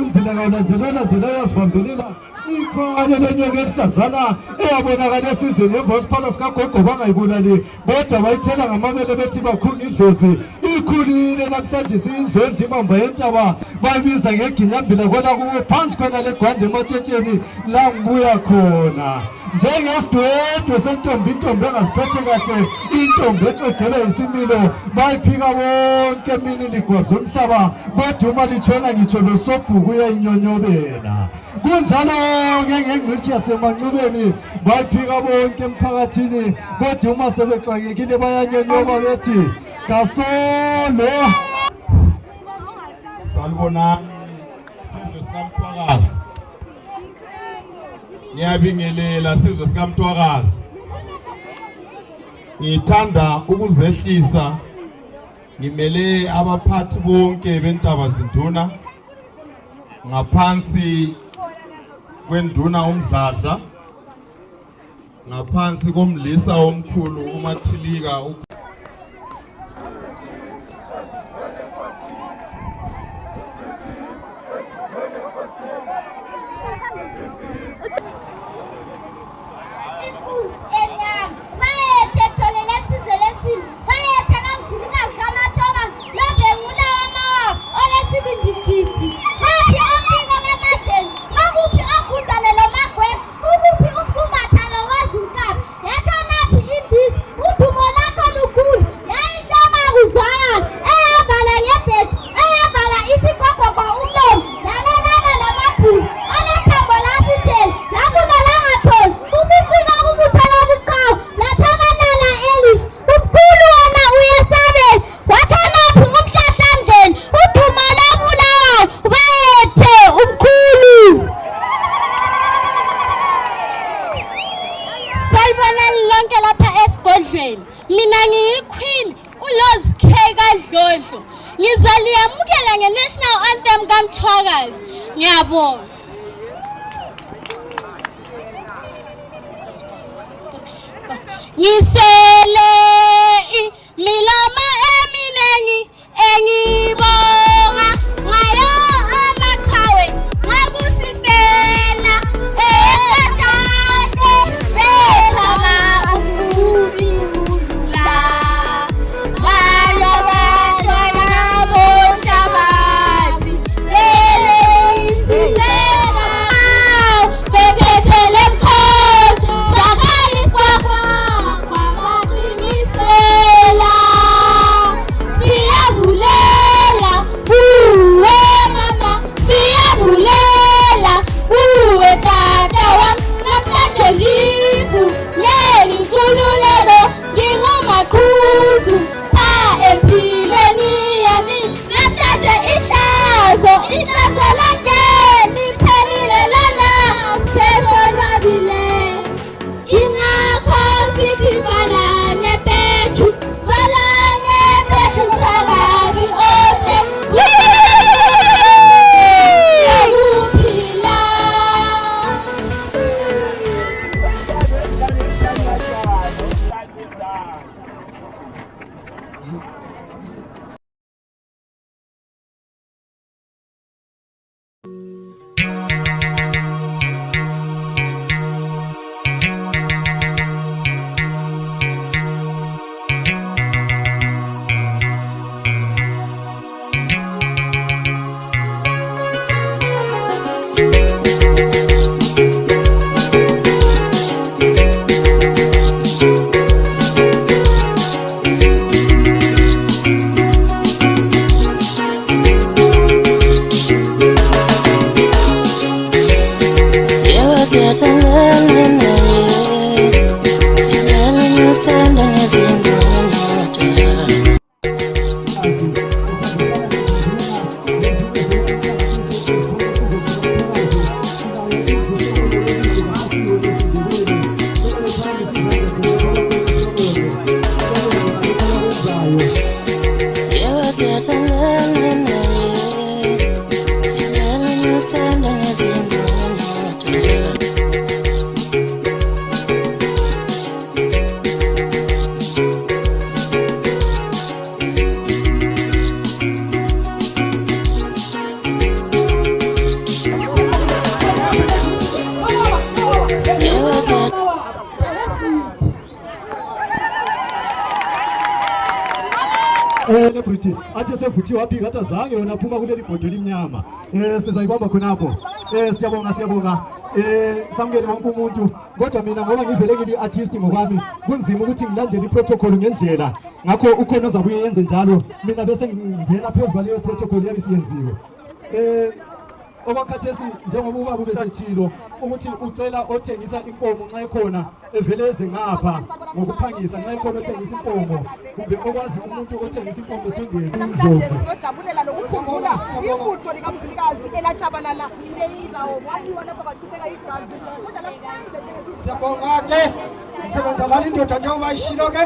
umzila kawulandelela sibambelela ikhona lenyoka ehlazana eyabonakala esizini emva siphala sikagogo bangayibulali bodwa bayithela ngamabele bethi bakhulu idlozi ikhulile namhlanje siyindlodla imamba yentaba bayibiza ngeginyambila khona kubo phansi khona legwande ematshentsheni la ngibuya khona njengesidwedwe sentombi intombi engasiphethe kahle intombi exogelwe isimilo bayiphika bonke mini ligwaza umhlaba kodwa uma litshona ngitsho losobhuku uyayinyonyobela kunjalo-ke ngengcitshi yasemancubeni bayiphika bonke emphakathini kodwa uma sebexakekile bayanyonyoba bethi kasolo salibonani sizwe sikaMthwakazi ngiyabingelela sizwe sikaMthwakazi ngithanda ukuzehlisa ngimele abaphathi bonke bentaba zinduna ngaphansi kwenduna umdladla ngaphansi komlisa omkhulu uMathilika mina ngiyiqueen uLozikeyi Dlodlo ngizaliyamukela ngeNational Anthem kaMthwakazi ngiyabonga ngisele milama eminengi engibonga ngayo amaqhawe ngakusifela etatate bezama ukubulula ngayo bantwana bonhlabathi lele isifela bephethele mkhonto zakaliswa kwabaqinisela siyabulela uwe mama siyabulela uwe tata wami namhlanje ngivulele inkululeko ngingumaqhuzu empilweni yami namhlanje ihlazo lonke liphelile lana sesonwabile ingakho sithi balane bethu Mthwakazi ose uyakuphila security athi sevuthiwe aphika athi azange yona aphuma kuleli bhodo elimnyama. Sizayibamba khonapho. Siyabonga. Samukele wonke umuntu kodwa mina ngoba ngivele ngili artist ngokwami kunzima ukuthi ngilandele iprotocol ngendlela ngakho ukhona ozabuye yenze njalo mina bese ngivela phezulu kwaleyo protocol yabe siyenziwe. Okwakhathesi njengoba ubaba ubesethilo ukuthi ucela othengisa inkomo nxa ekhona evele eze ngapha ngokuphangisa nxa ekhona othengisa inkomo kumbe okwazi umuntu othengisa inkomo esondele namhlanje sizojabulela lokukhumbula ibutho likamzilikazi elatshabalala indawo waliwa lapho kwachitheka igazi kodwa namhlanje siyabonga ke msebenza lali indoda njengoba ishilo ke